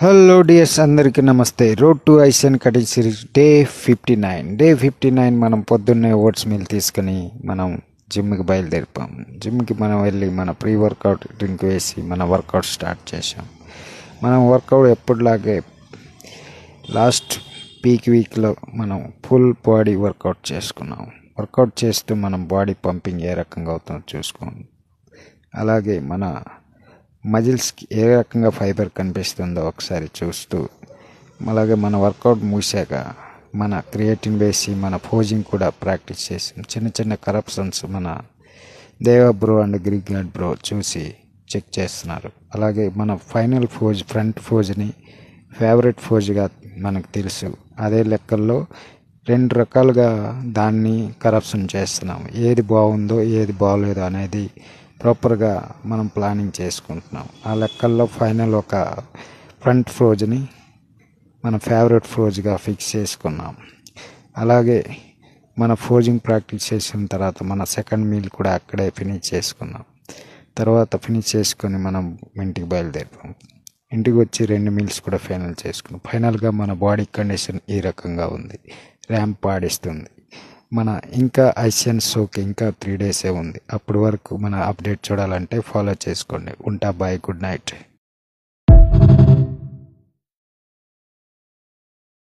Hello dears, అందరికీ నమస్తే. Road to ఐసన్ కటింగ్ సిరీస్ డే 59 మనం పొద్దున్నే ఓట్స్ మీల్ తీసుకుని మనం జిమ్కి బయలుదేరిపాం. జిమ్కి మనం వెళ్ళి మన ప్రీ వర్కౌట్ డ్రింక్ వేసి మన వర్కౌట్ స్టార్ట్ చేసాం. మనం వర్కౌట్ ఎప్పటిలాగే లాస్ట్ వీక్లో మనం ఫుల్ బాడీ వర్కౌట్ చేసుకున్నాం. వర్కౌట్ చేస్తూ మనం బాడీ పంపింగ్ ఏ రకంగా అవుతుందో చూసుకోండి. అలాగే మన మజిల్స్కి ఏ రకంగా ఫైబర్ కనిపిస్తుందో ఒకసారి చూస్తూ, అలాగే మన వర్కౌట్ ముగిశాక మన క్రియేటిన్ వేసి మన పోజింగ్ కూడా ప్రాక్టీస్ చేసాం. చిన్న చిన్న కరప్షన్స్ మన Deva bro and Greek god bro చూసి చెక్ చేస్తున్నారు. అలాగే మన ఫైనల్ పోజ్, ఫ్రంట్ పోజ్ని ఫేవరెట్ పోజ్గా మనకు తెలుసు. అదే లెక్కల్లో 2 రకాలుగా దాన్ని కరప్షన్ చేస్తున్నాం. ఏది బాగుందో ఏది బాగోలేదో అనేది ప్రాపర్గా మనం ప్లానింగ్ చేసుకుంటున్నాం. ఆ లెక్కల్లో ఫైనల్ ఒక ఫ్రంట్ పోజ్ని మన ఫేవరెట్ పోజ్గా ఫిక్స్ చేసుకున్నాం. అలాగే మన పోజింగ్ ప్రాక్టీస్ చేసిన తర్వాత మన సెకండ్ మీల్ కూడా అక్కడే ఫినిష్ చేసుకున్నాం. తర్వాత ఫినిష్ చేసుకొని మనం ఇంటికి బయలుదేరాం. ఇంటికి వచ్చి 2 మీల్స్ కూడా ఫైనల్ చేసుకున్నాం. ఫైనల్గా మన బాడీ కండిషన్ ఈ రకంగా ఉంది. ర్యాంప్ పాడిస్తుంది. మన ఇంకా ఐసియన్ షోకి ఇంకా 3 డేసే ఉంది. అప్పటి వరకు మన అప్డేట్ చూడాలంటే ఫాలో చేసుకోండి. ఉంటా, బాయ్, గుడ్ నైట్.